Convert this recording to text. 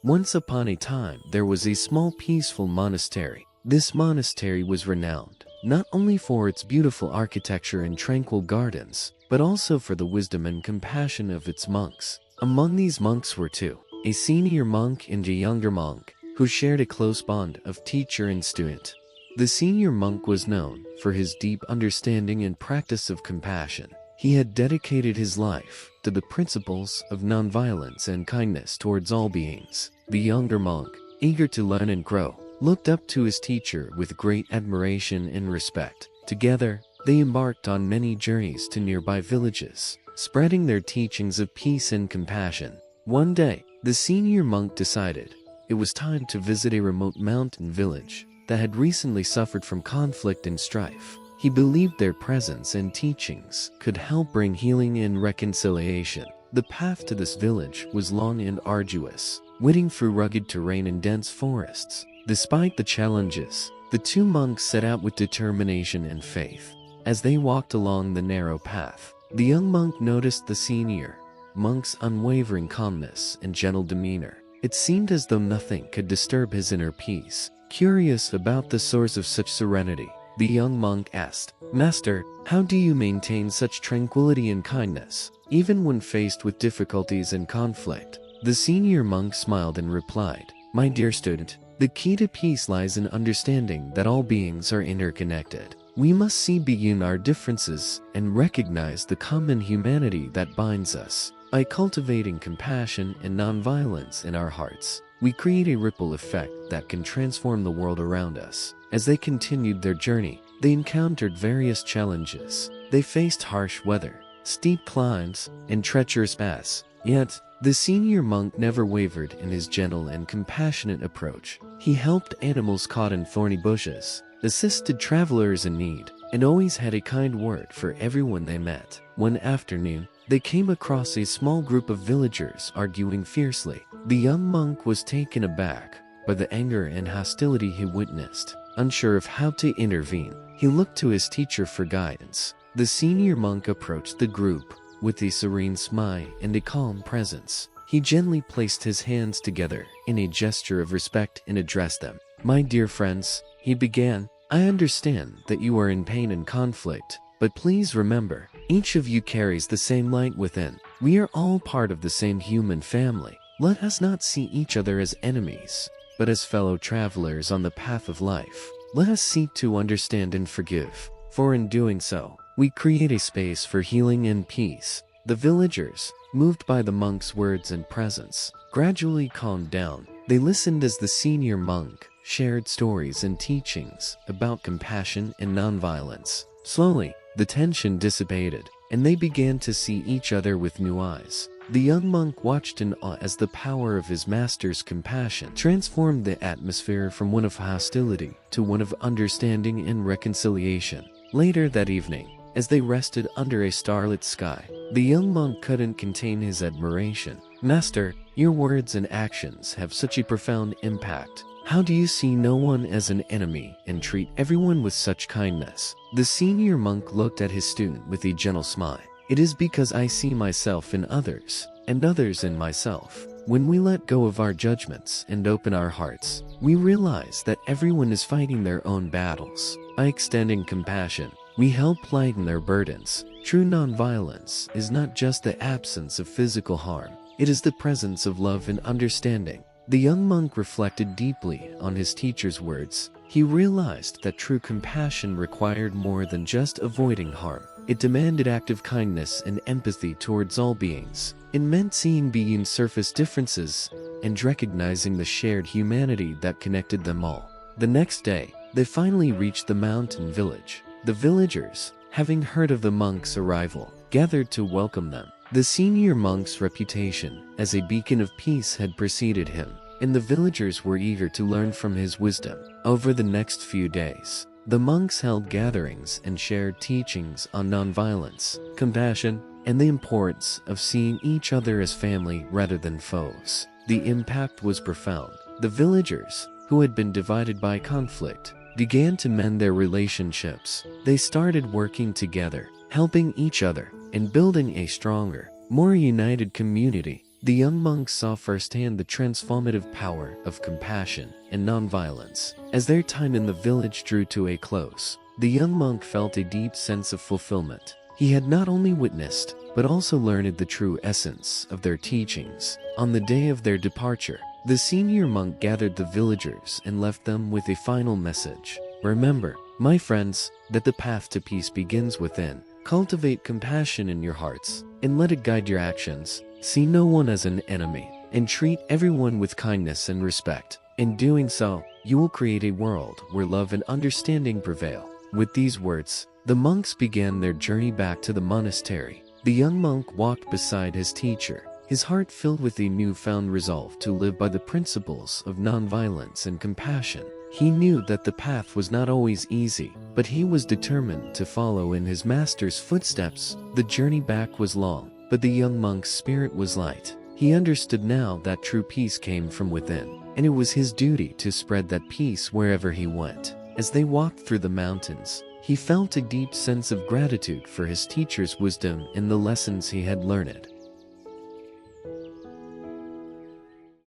Once upon a time, there was a small peaceful monastery. This monastery was renowned not only for its beautiful architecture and tranquil gardens, but also for the wisdom and compassion of its monks. Among these monks were two, a senior monk and a younger monk, who shared a close bond of teacher and student. The senior monk was known for his deep understanding and practice of compassion. He had dedicated his life to the principles of nonviolence and kindness towards all beings. The younger monk, eager to learn and grow, looked up to his teacher with great admiration and respect. Together, they embarked on many journeys to nearby villages, spreading their teachings of peace and compassion. One day, the senior monk decided it was time to visit a remote mountain village that had recently suffered from conflict and strife. He believed their presence and teachings could help bring healing and reconciliation. The path to this village was long and arduous, winding through rugged terrain and dense forests. Despite the challenges, the two monks set out with determination and faith. As they walked along the narrow path, the young monk noticed the senior monk's unwavering calmness and gentle demeanor. It seemed as though nothing could disturb his inner peace. Curious about the source of such serenity, the young monk asked, "Master, how do you maintain such tranquility and kindness, even when faced with difficulties and conflict?" The senior monk smiled and replied, "My dear student, the key to peace lies in understanding that all beings are interconnected. We must see beyond our differences and recognize the common humanity that binds us. By cultivating compassion and nonviolence in our hearts, we create a ripple effect that can transform the world around us." As they continued their journey, they encountered various challenges. They faced harsh weather, steep climbs, and treacherous paths. Yet, the senior monk never wavered in his gentle and compassionate approach. He helped animals caught in thorny bushes, assisted travelers in need, and always had a kind word for everyone they met. One afternoon, they came across a small group of villagers arguing fiercely. The young monk was taken aback by the anger and hostility he witnessed. Unsure of how to intervene, he looked to his teacher for guidance. The senior monk approached the group with a serene smile and a calm presence. He gently placed his hands together in a gesture of respect and addressed them. "My dear friends," he began, "I understand that you are in pain and conflict, but please remember, each of you carries the same light within. We are all part of the same human family. Let us not see each other as enemies, but as fellow travelers on the path of life. Let us seek to understand and forgive, for in doing so, we create a space for healing and peace." The villagers, moved by the monk's words and presence, gradually calmed down. They listened as the senior monk shared stories and teachings about compassion and nonviolence. Slowly, the tension dissipated, and they began to see each other with new eyes. The young monk watched in awe as the power of his master's compassion transformed the atmosphere from one of hostility to one of understanding and reconciliation. Later that evening, as they rested under a starlit sky, the young monk couldn't contain his admiration. "Master, your words and actions have such a profound impact. How do you see no one as an enemy and treat everyone with such kindness?" The senior monk looked at his student with a gentle smile. "It is because I see myself in others, and others in myself. When we let go of our judgments and open our hearts, we realize that everyone is fighting their own battles. By extending compassion, we help lighten their burdens. True nonviolence is not just the absence of physical harm, it is the presence of love and understanding." The young monk reflected deeply on his teacher's words. He realized that true compassion required more than just avoiding harm. It demanded active kindness and empathy towards all beings. It meant seeing beyond surface differences and recognizing the shared humanity that connected them all. The next day, they finally reached the mountain village. The villagers, having heard of the monk's arrival, gathered to welcome them. The senior monk's reputation as a beacon of peace had preceded him, and the villagers were eager to learn from his wisdom. Over the next few days, the monks held gatherings and shared teachings on nonviolence, compassion, and the importance of seeing each other as family rather than foes. The impact was profound. The villagers, who had been divided by conflict, began to mend their relationships. They started working together, helping each other, and building a stronger, more united community. The young monk saw firsthand the transformative power of compassion and nonviolence. As their time in the village drew to a close, the young monk felt a deep sense of fulfillment. He had not only witnessed, but also learned the true essence of their teachings. On the day of their departure, the senior monk gathered the villagers and left them with a final message. Remember, my friends, that the path to peace begins within. Cultivate compassion in your hearts, and let it guide your actions. See no one as an enemy, and treat everyone with kindness and respect. In doing so, you will create a world where love and understanding prevail. With these words, the monks began their journey back to the monastery. The young monk walked beside his teacher, his heart filled with a newfound resolve to live by the principles of nonviolence and compassion. He knew that the path was not always easy, but he was determined to follow in his master's footsteps. The journey back was long, but the young monk's spirit was light. He understood now that true peace came from within, and it was his duty to spread that peace wherever he went. As they walked through the mountains, he felt a deep sense of gratitude for his teacher's wisdom and the lessons he had learned.